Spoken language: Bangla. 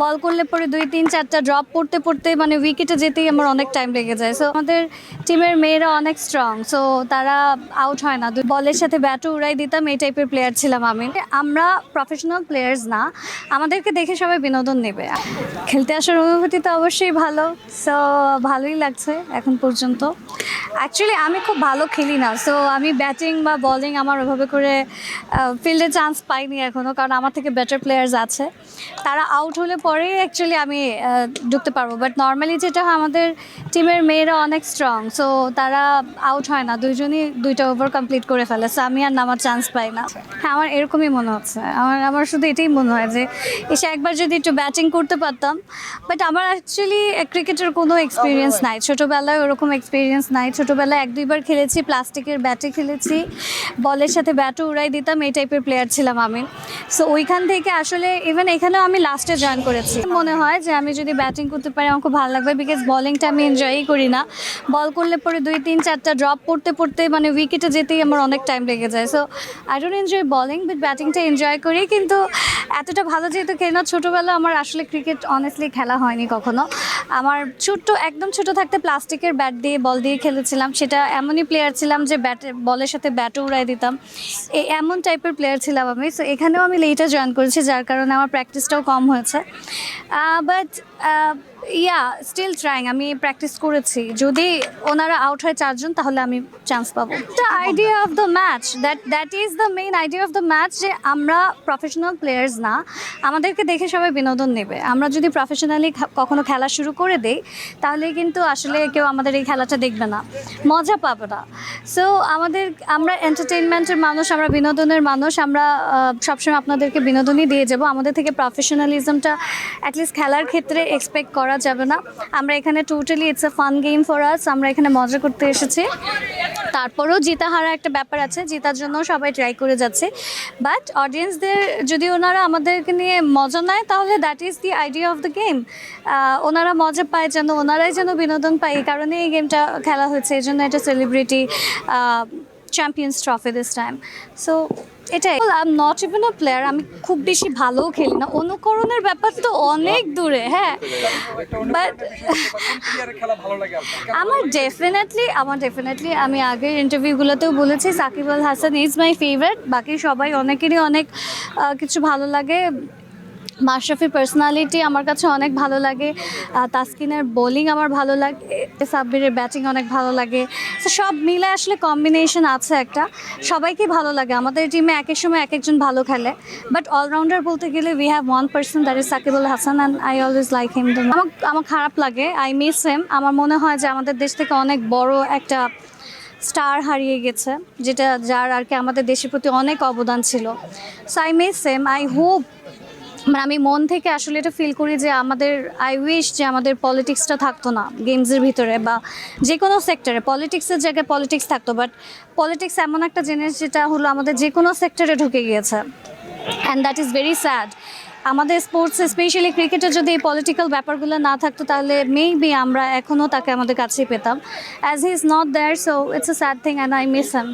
বল করলে পরে 2-3-4টা ড্রপ পড়তে পড়তে মানে উইকেটে যেতেই আমার অনেক টাইম লেগে যায়। সো আমাদের টিমের মেয়েরা অনেক স্ট্রং, সো তারা আউট হয় না। বলের সাথে ব্যাটও উড়াই দিতাম, এই টাইপের প্লেয়ার ছিলাম আমি। আমরা প্রফেশনাল প্লেয়ার্স না, আমাদেরকে দেখে সবাই বিনোদন নেবে। খেলতে আসার অনুভূতি তো অবশ্যই ভালো, সো ভালোই লাগছে এখন পর্যন্ত। অ্যাকচুয়ালি আমি খুব ভালো খেলি না, সো আমি ব্যাটিং বা বলিং আমার ওইভাবে করে ফিল্ডে চান্স পাইনি এখনও, কারণ আমার থেকে বেটার প্লেয়ার্স আছে। তারা আউট হলে পরেই অ্যাকচুয়ালি আমি ঢুকতে পারবো। বাট নর্মালি যেটা হয়, আমাদের টিমের মেয়েরা অনেক স্ট্রং, সো তারা আউট হয় না, দুইজনই 2টা ওভার কমপ্লিট করে ফেলে, সো আমি আর নামার চান্স পাই না। হ্যাঁ, আমার এরকমই মনে হচ্ছে। আমার শুধু এটাই মনে হয় যে এসে একবার যদি একটু ব্যাটিং করতে পারতাম। বাট আমার অ্যাকচুয়ালি ক্রিকেটের কোনো এক্সপিরিয়েন্স নাই, ছোটোবেলায় ওরকম এক্সপিরিয়েন্স নাই। ছোটোবেলায় 1-2বার খেলেছি, প্লাস্টিকের ব্যাটে খেলেছি, বলের সাথে ব্যাটও উড়াই দিতাম, এই টাইপের প্লেয়ার ছিলাম আমি। সো ওইখান থেকে আসলে ইভেন এখানেও আমি লাস্টে জয়েন করেছি। মনে হয় যে আমি যদি ব্যাটিং করতে পারি আমার খুব ভালো লাগবে, বিকজ বলিংটা আমি এনজয়ই করি না। বল করলে পরে 2-3-4টা ড্রপ পড়তে পড়তে মানে উইকেটে যেতেই আমার অনেক টাইম লেগে যায়। So I don't enjoy bowling, but ব্যাটিংটা এনজয় করি। কিন্তু এতটা ভালো যেহেতু খেলি না, ছোটোবেলা আমার আসলে ক্রিকেট অনেস্টলি খেলা হয়নি কখনো। আমার একদম ছোট থাকতে প্লাস্টিকের ব্যাট দিয়ে বল দিয়ে খেলেছিলাম, সেটা এমনই প্লেয়ার ছিলাম যে বলের সাথে ব্যাটও উড়াই দিতাম, এমন টাইপের প্লেয়ার ছিলাম আমি। সো এখানেও আমি লেটে জয়েন করেছি, যার কারণে আমার প্র্যাকটিসটাও কম হয়েছে। বাট স্টিল ট্রাইং, আমি প্র্যাকটিস করেছি। যদি ওনারা আউট হয় 4জন, তাহলে আমি চান্স পাবো। The idea of the match, that is the main idea of the match, যে আমরা প্রফেশনাল প্লেয়ার্স না, আমাদেরকে দেখে সবাই বিনোদন নেবে। আমরা যদি প্রফেশনালি কখনো খেলা শুরু করে দেই, তাহলে কিন্তু আসলে কেউ আমাদের এই খেলাটা দেখবে না, মজা পাবে না। সো আমরা এন্টারটেইনমেন্টের মানুষ, আমরা বিনোদনের মানুষ, আমরা সবসময় আপনাদেরকে বিনোদনই দিয়ে যাব। আমাদের থেকে প্রফেশনালিজমটা অ্যাটলিস্ট খেলার ক্ষেত্রে এক্সপেক্ট করা যাবে না। আমরা এখানে totally it's a fun game for us, আমরা এখানে মজা করতে এসেছি। তারপরেও জিতা হারা একটা ব্যাপার আছে, জেতার জন্য সবাই ট্রাই করে যাচ্ছে। বাট অডিয়েন্সদের যদি ওনারা আমাদেরকে নিয়ে মজা নেয়, তাহলে that is the idea of the game. ওনারা মজা পায় যেন, ওনারাই যেন বিনোদন পায়, এই কারণে এই গেমটা খেলা হচ্ছে। এই জন্য এটা celebrity champions trophy this time. So এটাই। I am not even a player, আমি খুব বেশি ভালোও খেলি না, অনুকরণের ব্যাপার তো অনেক দূরে। হ্যাঁ, বাট আমার ডেফিনেটলি আমি আগের ইন্টারভিউগুলোতেও বলেছি, Shakib Al Hasan is my favourite. বাকি সবাই অনেকেরই অনেক কিছু ভালো লাগে। মাশরাফির পার্সোনালিটি আমার কাছে অনেক ভালো লাগে, তাসকিনের বোলিং আমার ভালো লাগে, সাব্বিরের ব্যাটিং অনেক ভালো লাগে। তো সব মিলে আসলে কম্বিনেশন আছে একটা, সবাইকে ভালো লাগে। আমাদের টিমে এক এক সময় এক একজন ভালো খেলে, বাট অলরাউন্ডার বলতে গেলে we have one person, that is Shakib Al Hasan, and I always like him. আমার খারাপ লাগে, আই মিস হিম। আমার মনে হয় যে আমাদের দেশ থেকে অনেক বড় একটা স্টার হারিয়ে গেছে, যার আর কি আমাদের দেশের প্রতি অনেক অবদান ছিল। So I miss him. I hope, মানে আমি মন থেকে আসলে এটা ফিল করি যে আই উইশ যে আমাদের পলিটিক্সটা থাকতো না গেমসের ভিতরে, বা যে কোনো সেক্টরে। পলিটিক্সের জায়গায় পলিটিক্স থাকতো, বাট পলিটিক্স এমন একটা জিনিস যেটা হলো আমাদের যে কোনো সেক্টরে ঢুকে গিয়েছে, and that is very sad. আমাদের স্পোর্টসে স্পেশালি ক্রিকেটে যদি এই পলিটিক্যাল ব্যাপারগুলো না থাকতো, তাহলে মেবি আমরা এখনও তাকে আমাদের কাছেই পেতাম। As he is not there, so it's a sad thing, and I miss him.